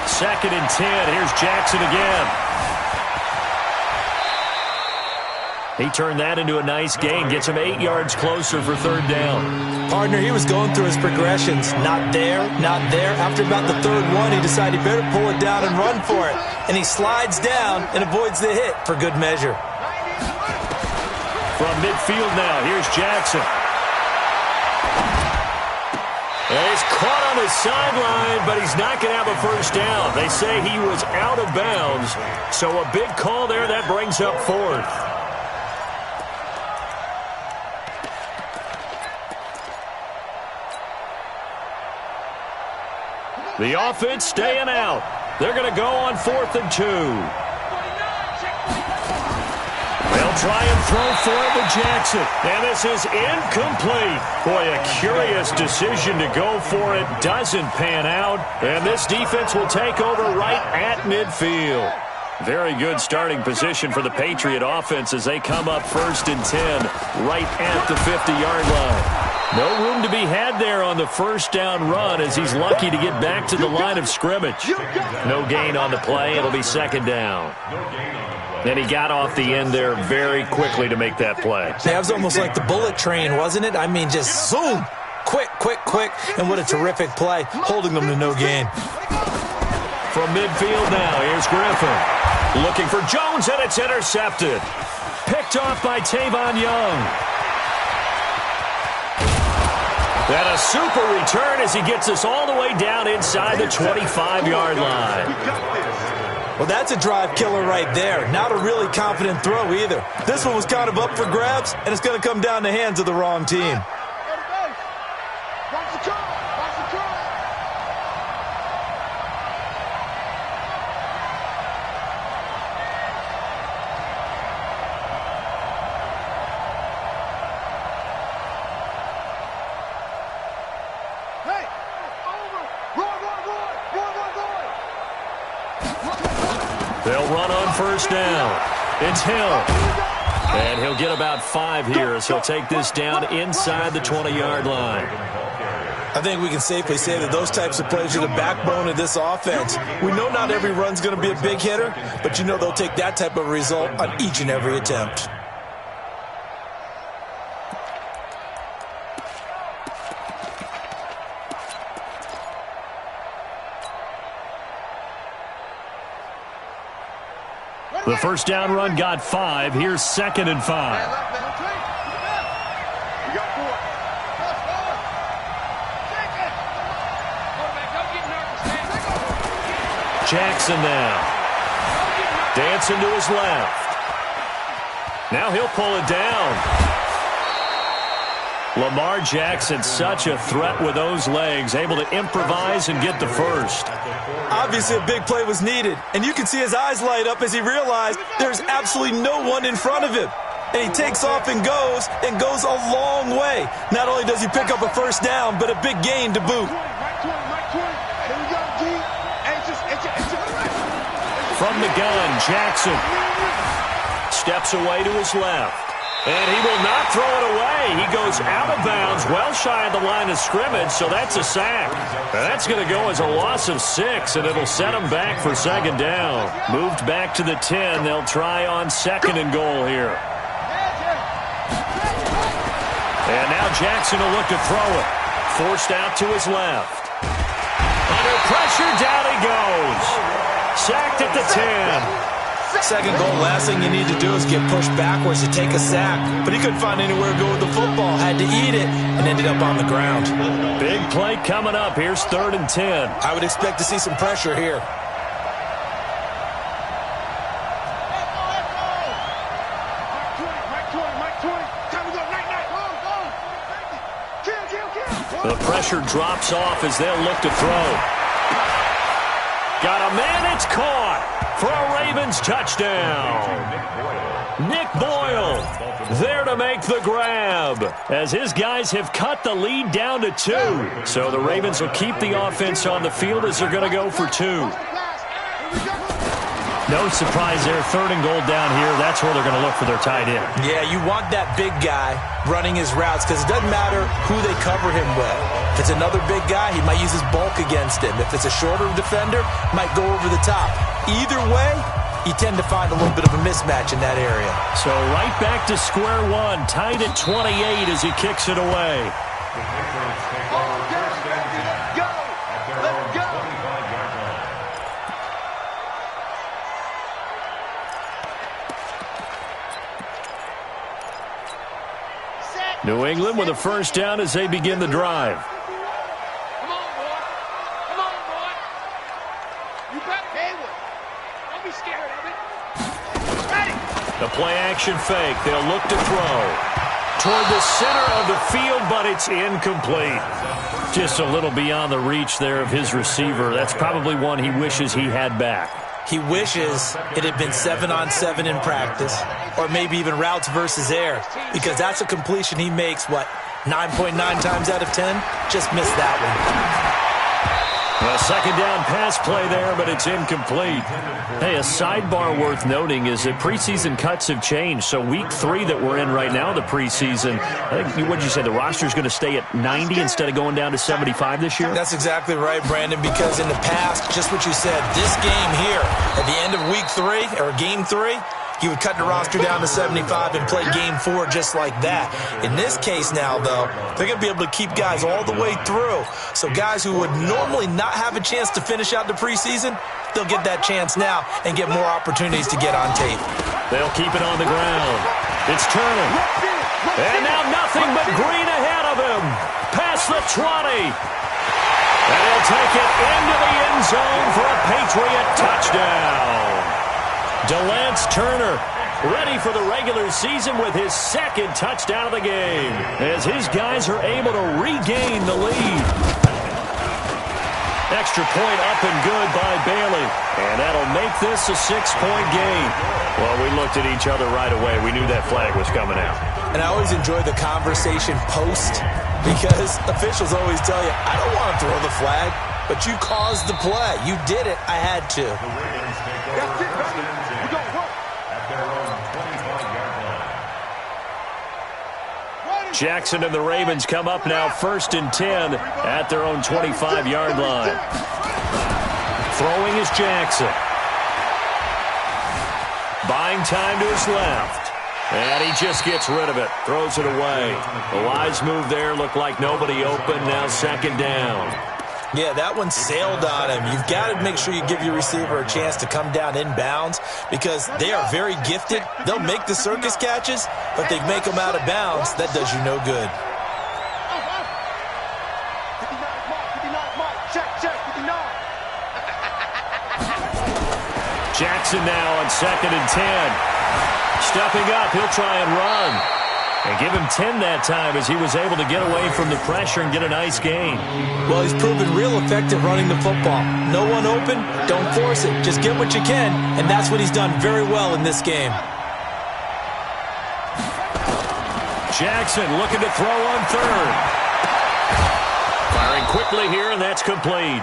[SPEAKER 3] 2nd and 10. Here's Jackson again. He turned that into a nice gain. Gets him 8 yards closer for 3rd down.
[SPEAKER 5] Partner, he was going through his progressions. Not there, not there. After about the 3rd one, he decided he better pull it down and run for it. And he slides down and avoids the hit for good measure.
[SPEAKER 3] From midfield now, here's Jackson. And he's caught on his sideline, but he's not going to have a first down. They say he was out of bounds. So a big call there. That brings up 4th. The offense staying out. They're going to go on 4th and 2. They'll try and throw for it with Jackson. And this is incomplete. Boy, a curious decision to go for it. Doesn't pan out. And this defense will take over right at midfield. Very good starting position for the Patriot offense as they come up 1st and 10 right at the 50-yard line. No room to be had there on the first down run as he's lucky to get back to the line of scrimmage. No gain on the play. It'll be second down. And he got off the end there very quickly to make that play.
[SPEAKER 5] That was almost like the bullet train, wasn't it? I mean, just zoom. Quick, quick, quick. And what a terrific play, holding them to no gain.
[SPEAKER 3] From midfield now, here's Griffin. Looking for Jones, and it's intercepted. Picked off by Tavon Young. And a super return as he gets us all the way down inside the 25-yard line.
[SPEAKER 5] Well, that's a drive killer right there. Not a really confident throw either. This one was kind of up for grabs, and it's going to come down the hands of the wrong team.
[SPEAKER 3] They'll run on first down. It's Hill. And he'll get about 5 here, so he'll take this down inside the 20-yard line.
[SPEAKER 5] I think we can safely say that those types of plays are the backbone of this offense. We know not every run's going to be a big hitter, but you know they'll take that type of result on each and every attempt.
[SPEAKER 3] The first down run got 5. Here's 2nd and 5. Jackson now. Dancing to his left. Now he'll pull it down. Lamar Jackson, such a threat with those legs, able to improvise and get the first.
[SPEAKER 5] Obviously, a big play was needed, and you can see his eyes light up as he realized there's absolutely no one in front of him. And he takes off and goes a long way. Not only does he pick up a first down, but a big gain to boot.
[SPEAKER 3] From the gun, Jackson steps away to his left. And he will not throw it away. He goes out of bounds, well shy of the line of scrimmage, so that's a sack. And that's going to go as a loss of 6, and it'll set him back for second down. Moved back to the 10. They'll try on 2nd and goal here. And now Jackson will look to throw it. Forced out to his left. Under pressure, down he goes. Sacked at the 10.
[SPEAKER 5] Second goal, last thing you need to do is get pushed backwards to take a sack. But he couldn't find anywhere to go with the football. Had to eat it and ended up on the ground.
[SPEAKER 3] Big play coming up. Here's 3rd and 10.
[SPEAKER 5] I would expect to see some pressure here.
[SPEAKER 3] The pressure drops off as they'll look to throw. Got a man, it's caught for a Ravens touchdown. Nick Boyle there to make the grab as his guys have cut the lead down to 2. So the Ravens will keep the offense on the field as they're going to go for 2. No surprise there, 3rd and goal down here. That's where they're going to look for their tight end.
[SPEAKER 5] Yeah, you want that big guy running his routes because it doesn't matter who they cover him with. If it's another big guy, he might use his bulk against him. If it's a shorter defender, might go over the top. Either way, you tend to find a little bit of a mismatch in that area.
[SPEAKER 3] So right back to square one, tied at 28 as he kicks it away. New England with a first down as they begin the drive.
[SPEAKER 2] Come on, boy. Come on, boy. You got Haywood. Don't be scared of it. Ready.
[SPEAKER 3] The play action fake. They'll look to throw toward the center of the field, but it's incomplete. Just a little beyond the reach there of his receiver. That's probably one he wishes he had back.
[SPEAKER 5] He wishes it had been 7-on-7 in practice, or maybe even routes versus air, because that's a completion he makes, 9.9 times out of 10? Just missed that one.
[SPEAKER 3] A second down pass play there, but it's incomplete. Hey, a sidebar worth noting is that preseason cuts have changed. So week 3 that we're in right now, the preseason, I think, what did you say, the roster's going to stay at 90 instead of going down to 75 this year?
[SPEAKER 5] That's exactly right, Brandon, because in the past, just what you said, this game here, at the end of week 3, or game 3, he would cut the roster down to 75 and play game 4 just like that. In this case now, though, they're going to be able to keep guys all the way through. So guys who would normally not have a chance to finish out the preseason, they'll get that chance now and get more opportunities to get on tape.
[SPEAKER 3] They'll keep it on the ground. It's Turner. And now nothing but green ahead of him. Past the 20. And he'll take it into the end zone for a Patriot touchdown. Delance Turner ready for the regular season with his second touchdown of the game as his guys are able to regain the lead. Extra point up and good by Bailey, and that'll make this a 6-point game. Well, we looked at each other right away. We knew that flag was coming out.
[SPEAKER 5] And I always enjoy the conversation post because officials always tell you, I don't want to throw the flag, but you caused the play. You did it. I had to.
[SPEAKER 3] Jackson and the Ravens come up now 1st and 10 at their own 25-yard line. Throwing is Jackson. Buying time to his left. And he just gets rid of it. Throws it away. A wise move there. Looked like nobody open. Now 2nd down.
[SPEAKER 5] Yeah, that one sailed on him. You've got to make sure you give your receiver a chance to come down inbounds because they are very gifted. They'll make the circus catches, but they make them out of bounds. That does you no good.
[SPEAKER 3] Jackson now on 2nd and 10. Stepping up, he'll try and run. And give him 10 that time as he was able to get away from the pressure and get a nice gain.
[SPEAKER 5] Well, he's proven real effective running the football. No one open, don't force it. Just get what you can, and that's what he's done very well in this game.
[SPEAKER 3] Jackson looking to throw on 3rd. Firing quickly here, and that's complete.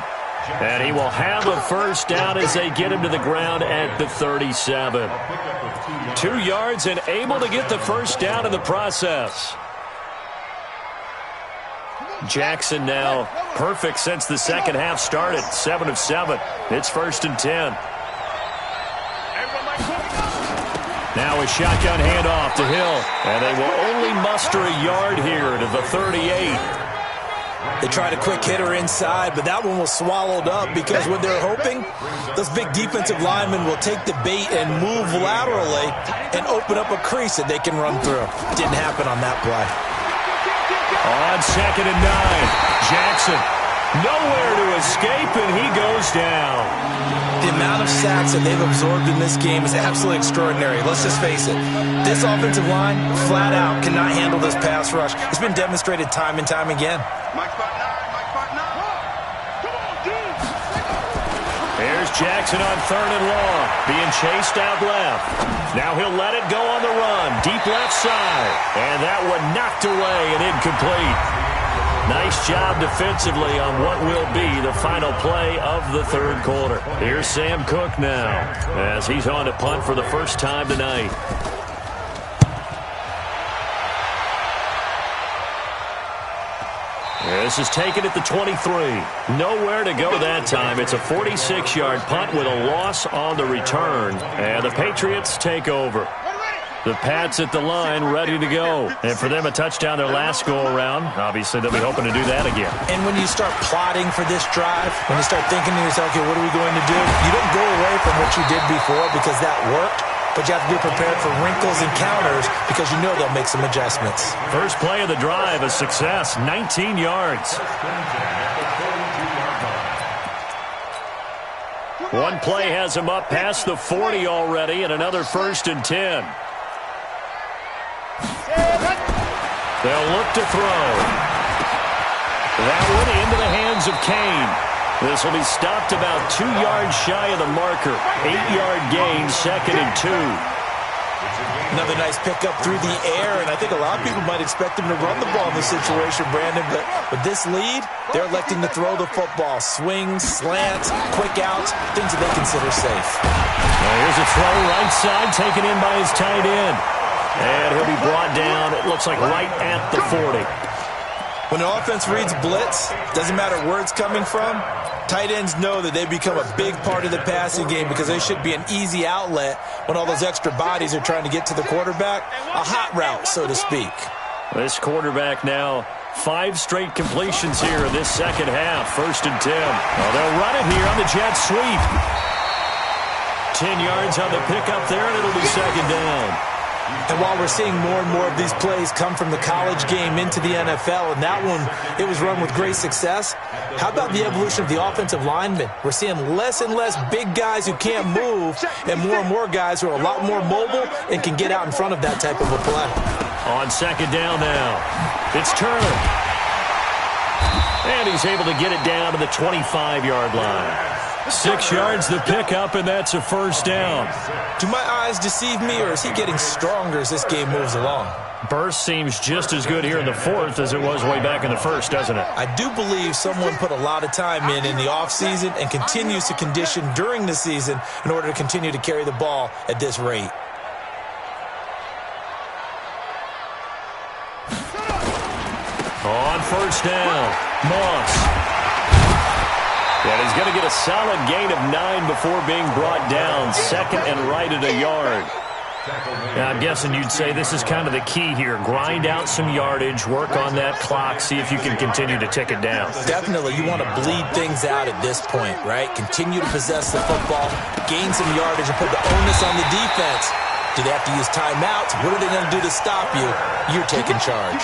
[SPEAKER 3] And he will have a 1st down as they get him to the ground at the 37. 2 yards and able to get the 1st down in the process. Jackson now perfect since the second half started. 7 of 7. It's 1st and 10. Now a shotgun handoff to Hill. And they will only muster a yard here to the 38.
[SPEAKER 5] They tried a quick hitter inside, but that one was swallowed up because what they're hoping, those big defensive linemen will take the bait and move laterally and open up a crease that they can run through. Didn't happen on that play.
[SPEAKER 3] On 2nd and 9, Jackson nowhere to escape, and he goes down.
[SPEAKER 5] The amount of sacks that they've absorbed in this game is absolutely extraordinary. Let's just face it. This offensive line, flat out, cannot handle this pass rush. It's been demonstrated time and time again.
[SPEAKER 3] Here's Jackson on 3rd and long, being chased out left. Now he'll let it go on the run, deep left side. And that one knocked away and incomplete. Nice job defensively on what will be the final play of the 3rd quarter. Here's Sam Cook now as he's on to punt for the first time tonight. This is taken at the 23. Nowhere to go that time. It's a 46-yard punt with a loss on the return. And the Patriots take over. The Pats at the line ready to go. And for them, a touchdown their last go-around. Obviously, they'll be hoping to do that again.
[SPEAKER 5] And when you start plotting for this drive, when you start thinking to yourself, okay, what are we going to do? You don't go away from what you did before because that worked. But you have to be prepared for wrinkles and counters because you know they'll make some adjustments.
[SPEAKER 3] First play of the drive, a success, 19 yards. One play has him up past the 40 already and another 1st and 10. They'll look to throw. That one into the hands of Kane. This will be stopped about 2 yards shy of the marker. 8-yard gain, 2nd and 2.
[SPEAKER 5] Another nice pickup through the air, and I think a lot of people might expect him to run the ball in this situation, Brandon, but with this lead, they're electing to throw the football. Swings, slants, quick outs, things that they consider safe.
[SPEAKER 3] Now here's a throw right side, taken in by his tight end. And he'll be brought down, it looks like right at the 40.
[SPEAKER 5] When an offense reads blitz, doesn't matter where it's coming from, tight ends know that they become a big part of the passing game because they should be an easy outlet when all those extra bodies are trying to get to the quarterback. A hot route, so to speak.
[SPEAKER 3] This quarterback now 5 straight completions here in this second half. 1st and 10. Well, they'll run it here on the jet sweep. 10 yards on the pickup there, and it'll be 2nd down.
[SPEAKER 5] And while we're seeing more and more of these plays come from the college game into the NFL, and that one, it was run with great success, how about the evolution of the offensive linemen? We're seeing less and less big guys who can't move and more guys who are a lot more mobile and can get out in front of that type of a play.
[SPEAKER 3] On 2nd down now, it's Turner. And he's able to get it down to the 25-yard line. 6 yards the pickup, and that's a 1st down.
[SPEAKER 5] Do my eyes deceive me, or is he getting stronger as this game moves along?
[SPEAKER 3] Burst seems just as good here in the 4th as it was way back in the 1st, doesn't it?
[SPEAKER 5] I do believe someone put a lot of time in the offseason and continues to condition during the season in order to continue to carry the ball at this rate.
[SPEAKER 3] On 1st down, Moss. And he's going to get a solid gain of 9 before being brought down. 2nd and right at a yard. Now, I'm guessing you'd say this is kind of the key here. Grind out some yardage, work on that clock, see if you can continue to tick it down.
[SPEAKER 5] Definitely. You want to bleed things out at this point, right? Continue to possess the football, gain some yardage, and put the onus on the defense. Do they have to use timeouts? What are they going to do to stop you? You're taking charge.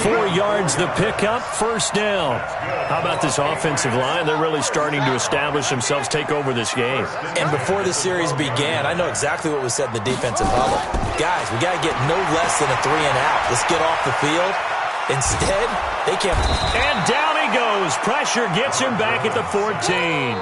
[SPEAKER 3] 4 yards the pickup, 1st down. How about this offensive line? They're really starting to establish themselves, take over this game.
[SPEAKER 5] And before the series began, I know exactly what was said in the defensive huddle. Guys, we got to get no less than a 3-and-out. Let's get off the field. Instead, they can't.
[SPEAKER 3] And down he goes. Pressure gets him back at the 14.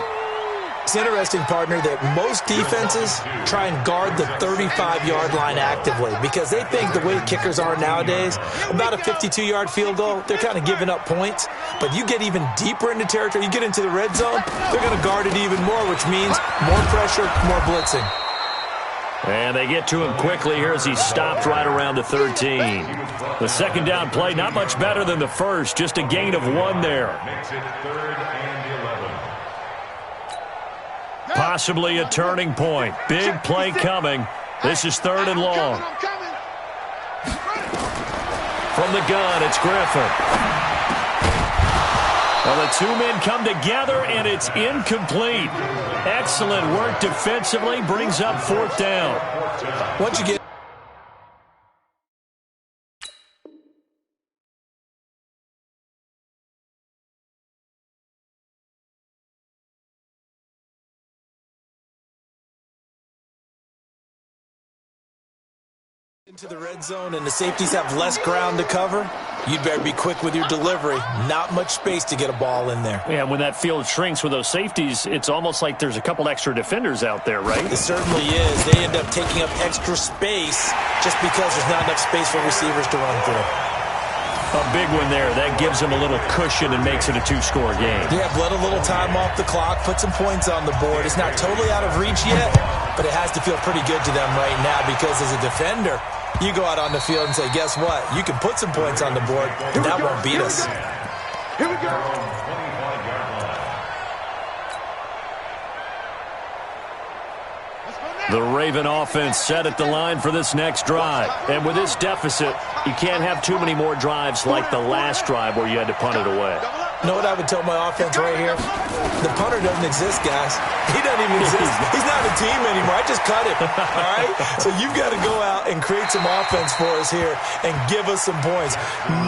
[SPEAKER 5] It's interesting, partner, that most defenses try and guard the 35-yard line actively because they think the way kickers are nowadays, about a 52-yard field goal, they're kind of giving up points. But you get even deeper into territory, you get into the red zone, they're going to guard it even more, which means more pressure, more blitzing.
[SPEAKER 3] And they get to him quickly here as he stopped right around the 13. The 2nd down play, not much better than the 1st, just a gain of 1 there.
[SPEAKER 4] Makes it 3rd and 11.
[SPEAKER 3] Possibly a turning point. Big play coming. This is 3rd and long. From the gun, it's Griffin. Well, the 2 men come together, and it's incomplete. Excellent work defensively. Brings up 4th down.
[SPEAKER 5] Once you get into the red zone and the safeties have less ground to cover, you'd better be quick with your delivery. Not much space to get a ball in there.
[SPEAKER 3] Yeah, when that field shrinks with those safeties, it's almost like there's a couple extra defenders out there, right?
[SPEAKER 5] It certainly is. They end up taking up extra space just because there's not enough space for receivers to run through.
[SPEAKER 3] A big one there. That gives them a little cushion and makes it a 2-score game.
[SPEAKER 5] Yeah, let a little time off the clock, put some points on the board. It's not totally out of reach yet, but it has to feel pretty good to them right now because as a defender, you go out on the field and say, guess what? You can put some points on the board, but that won't beat us.
[SPEAKER 2] Here we go.
[SPEAKER 3] The Raven offense set at the line for this next drive. And with this deficit, you can't have too many more drives like the last drive where you had to punt it away.
[SPEAKER 5] You know what I would tell my offense right here? The punter doesn't exist, guys. He doesn't even exist. He's not a team anymore. I just cut him, all right? So you've got to go out and create some offense for us here and give us some points.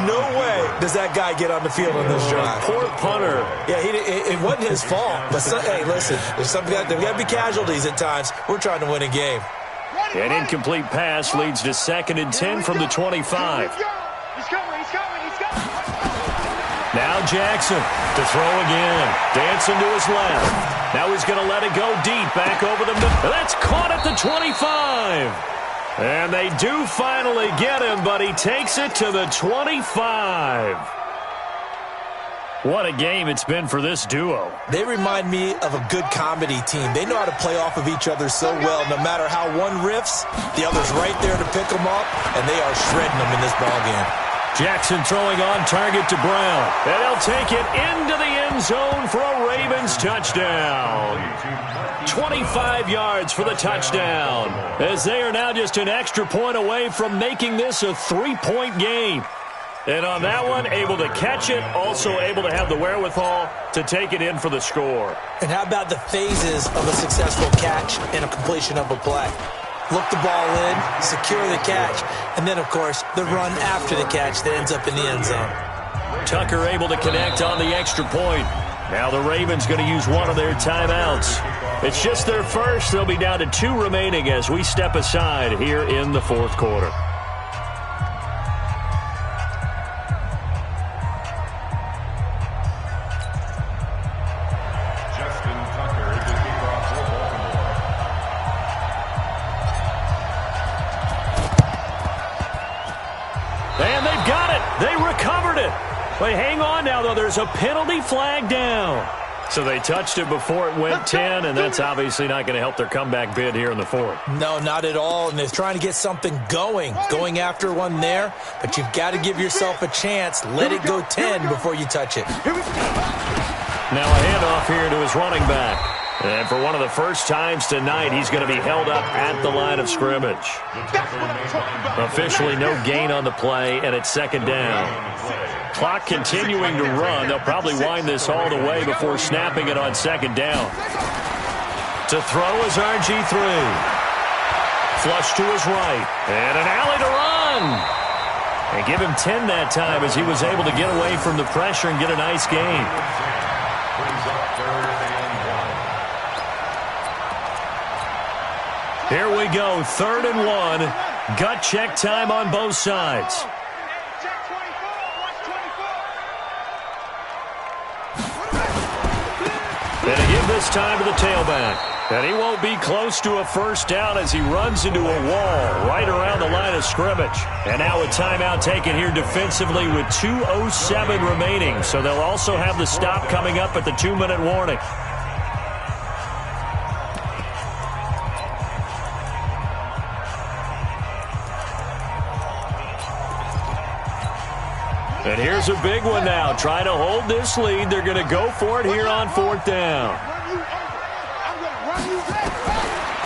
[SPEAKER 5] No way does that guy get on the field on this drive.
[SPEAKER 3] Poor punter.
[SPEAKER 5] Yeah, it wasn't his fault. But, hey, listen, there's got to be casualties at times. We're trying to win a game.
[SPEAKER 3] An incomplete pass leads to 2nd and 10 from the 25.
[SPEAKER 2] He's coming.
[SPEAKER 3] Now Jackson to throw again. Dancing to his left. Now he's going to let it go deep back over the middle. That's caught at the 25. And they do finally get him, but he takes it to the 25. What a game it's been for this duo.
[SPEAKER 5] They remind me of a good comedy team. They know how to play off of each other so well. No matter how one riffs, the other's right there to pick them up, and they are shredding them in this ballgame.
[SPEAKER 3] Jackson throwing on target to Brown. And he'll take it into the end zone for a Ravens touchdown. 25 yards for the touchdown, as they are now just an extra point away from making this a 3-point game. And on that one, able to catch it, also able to have the wherewithal to take it in for the score.
[SPEAKER 5] And how about the phases of a successful catch and a completion of a play? Look the ball in, secure the catch, and then, of course, the run after the catch that ends up in the end zone.
[SPEAKER 3] Tucker able to connect on the extra point. Now the Ravens going to use one of their timeouts. It's just their first. They'll be down to 2 remaining as we step aside here in the fourth quarter. And they've got it. They recovered it. But hang on now, though. There's a penalty flag down. So they touched it before it went 10, and that's obviously not going to help their comeback bid here in the fourth.
[SPEAKER 5] No, not at all, and they're trying to get something going after one there, but you've got to give yourself a chance. Let it go 10 before you touch it.
[SPEAKER 3] Now a handoff here to his running back. And for one of the first times tonight, he's going to be held up at the line of scrimmage. Officially no gain on the play, and it's second down. Clock continuing to run. They'll probably wind this all the way before snapping it on second down. To throw is RG3. Flush to his right. And an alley to run. And give him 10 that time as he was able to get away from the pressure and get a nice gain. Here we go, 3rd and 1. Gut check time on both sides. And to give this time to the tailback. And he won't be close to a first down as he runs into a wall right around the line of scrimmage. And now a timeout taken here defensively with 2:07 remaining. So they'll also have the stop coming up at the 2-minute warning. And here's a big one now. Trying to hold this lead. They're going to go for it here on 4th down.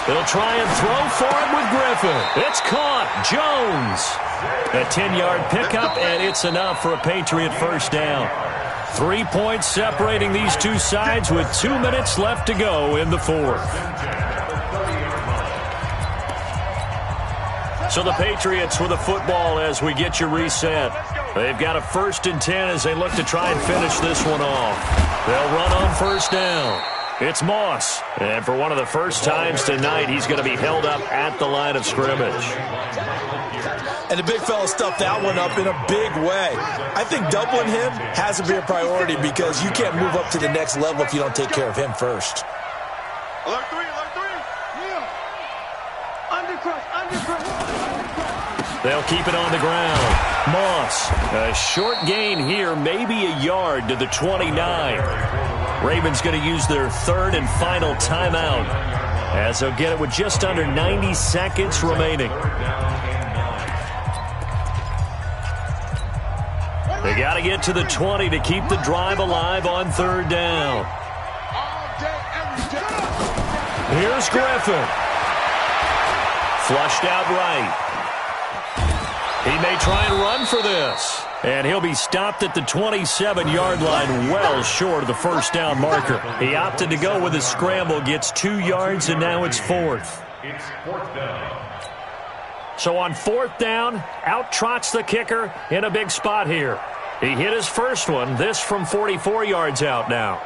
[SPEAKER 3] They'll try and throw for it with Griffin. It's caught. Jones. A 10-yard pickup, and it's enough for a Patriot first down. 3 points separating these two sides with 2 minutes left to go in the fourth. So the Patriots with the football as we get you reset. They've got a 1st and 10 as they look to try and finish this one off. They'll run on first down. It's Moss. And for one of the first times tonight, he's going to be held up at the line of scrimmage.
[SPEAKER 5] And the big fella stuffed that one up in a big way. I think doubling him has to be a priority because you can't move up to the next level if you don't take care of him first.
[SPEAKER 2] Alert 3.
[SPEAKER 3] They'll keep it on the ground. Moss, a short gain here, maybe a yard to the 29. Ravens going to use their 3rd and final timeout as they'll get it with just under 90 seconds remaining. They got to get to the 20 to keep the drive alive on 3rd down. Here's Griffin. Flushed out right. He may try and run for this. And he'll be stopped at the 27-yard line, well short of the first down marker. He opted to go with a scramble, gets 2 yards, and now it's 4th.
[SPEAKER 4] It's 4th down.
[SPEAKER 3] So on 4th down, out trots the kicker in a big spot here. He hit his first one, this from 44 yards out now.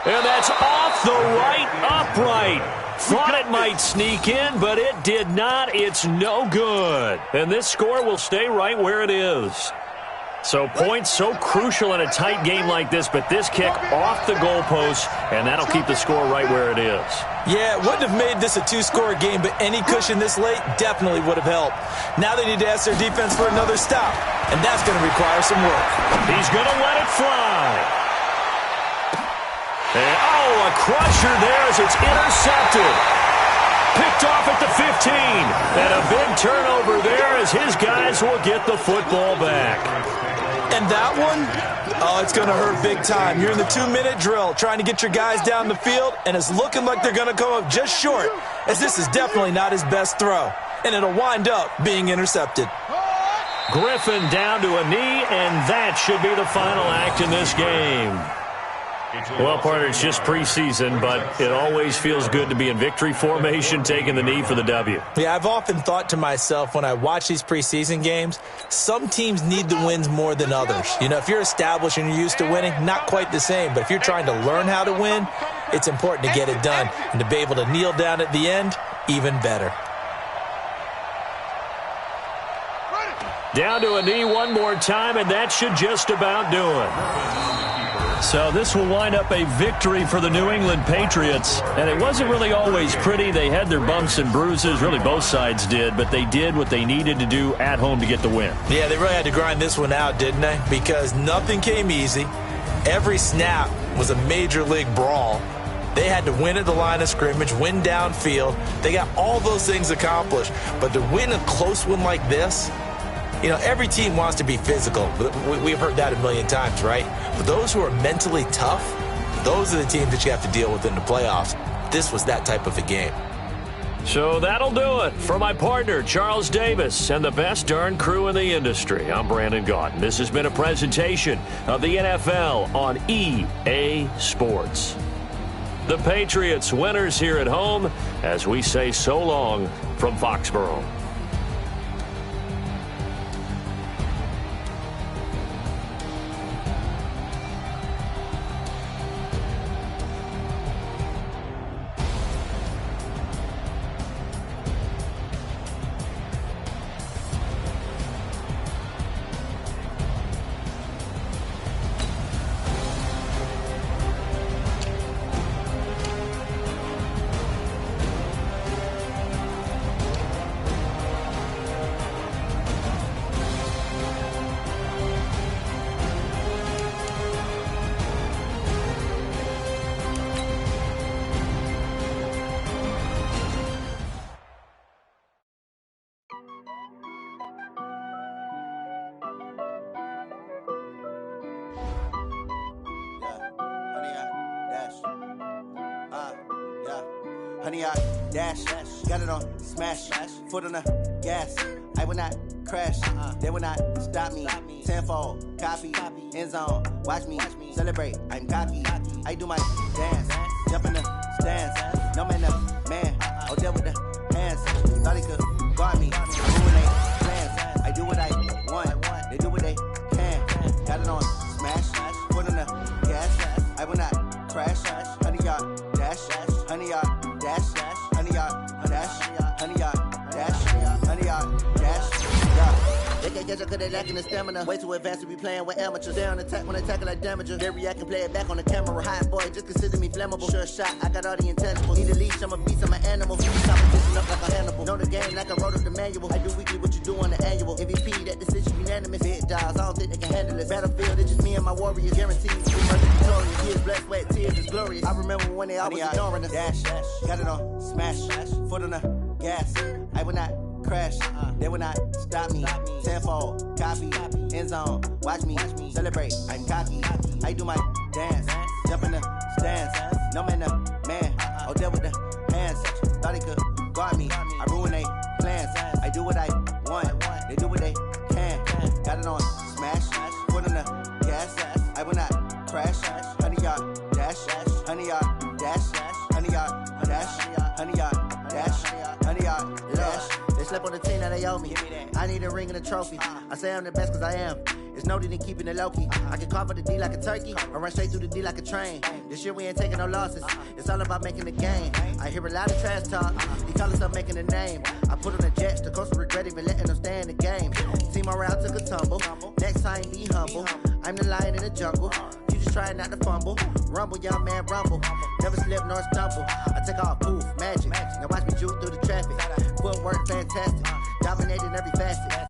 [SPEAKER 3] And that's off the right upright. Thought it might sneak in, but it did not. It's no good. And this score will stay right where it is. So points so crucial in a tight game like this, but this kick off the goalpost, and that'll keep the score right where it is.
[SPEAKER 5] Yeah, it wouldn't have made this a 2-score game, but any cushion this late definitely would have helped. Now they need to ask their defense for another stop, and that's going to require some work.
[SPEAKER 3] He's going to let it fly. And, a crusher there as it's intercepted. Picked off at the 15. And a big turnover there as his guys will get the football back.
[SPEAKER 5] And that one, it's going to hurt big time. You're in the 2-minute drill trying to get your guys down the field, and it's looking like they're going to come up just short, as this is definitely not his best throw. And it'll wind up being intercepted.
[SPEAKER 3] Griffin down to a knee, and that should be the final act in this game. Well, partner, it's just preseason, but it always feels good to be in victory formation, taking the knee for the W.
[SPEAKER 5] Yeah, I've often thought to myself when I watch these preseason games, some teams need the wins more than others. You know, if you're established and you're used to winning, not quite the same. But if you're trying to learn how to win, it's important to get it done. And to be able to kneel down at the end, even better.
[SPEAKER 3] Down to a knee one more time, and that should just about do it. So this will wind up a victory for the New England Patriots. And it wasn't really always pretty. They had their bumps and bruises. Really, both sides did. But they did what they needed to do at home to get the win.
[SPEAKER 5] Yeah, they really had to grind this one out, didn't they? Because nothing came easy. Every snap was a major league brawl. They had to win at the line of scrimmage, win downfield. They got all those things accomplished. But to win a close one like this, you know, every team wants to be physical. We've heard that a million times, right? But those who are mentally tough, those are the teams that you have to deal with in the playoffs. This was that type of a game.
[SPEAKER 3] So that'll do it. For my partner, Charles Davis, and the best darn crew in the industry, I'm Brandon Gaudin. This has been a presentation of the NFL on EA Sports. The Patriots winners here at home as we say so long from Foxborough.
[SPEAKER 6] Honey, I dash, got it on smash, foot on the gas. I will not crash, they will not stop me. Tenfold, copy, end zone, watch me celebrate. I'm cocky, I do my dance, jump in the stands. No man, man, oh there with the hands. Thought he could guard me, ruin they plans. I do what I want, they do what they can. Got it on smash, foot on the gas. I will not crash, honey, y'all dash, honey, y'all. Dash, honey, y'all, dash, honey, y'all, dash, honey, y'all, dash, yeah. They can't catch up cause they lacking the stamina. Way too advanced to be playing with amateurs. They on attack when they tackle like damager. They react and play it back on the camera. Hot boy, just consider me flammable. Sure shot, I got all the intangibles. Need a leash, I'm a beast, I'm an animal. Keep competition up like a Hannibal. Know the game like I wrote up the manual. I do weekly what you do on the annual. MVP, that decision unanimous. Big dogs, I don't think they can handle it. Battlefield, it's just me and my warriors. Guaranteed, victorious. Years, blood, sweat, tears, it's glorious. I remember when they always ignoring us. Dash, got it on smash, foot on the gas. I will not crash, they will not stop me. Tenfold, copy, end zone, watch me celebrate. I'm cocky, I do my dance, jump in the stands. No man, man, oh there with the hands. Thought he could guard me, I ruin they plans. I do what I want, they do what they can. Got it on smash, foot on the gas. I will not crash, honey y'all dash, honey y'all dash, honey y'all dash, honey y'all dash, honey y'all dash. slept on the team that they owe me. I need a ring and a trophy. I say I'm the best cause I am. It's no need in keeping it low-key. I can carve up the D like a turkey or run straight through the D like a train. This year we ain't taking no losses. It's all about making the game. I hear a lot of trash talk. These callers up making a name. I put on the Jets. The coach will regret even letting them stay in the game. Team morale took a tumble. Next time be humble. I'm the lion in the jungle. You just trying not to fumble. Rumble, young man, rumble. Never slip nor stumble. I take off, poof, magic. Now watch me juke through the traffic. Footwork fantastic. Dominating every facet.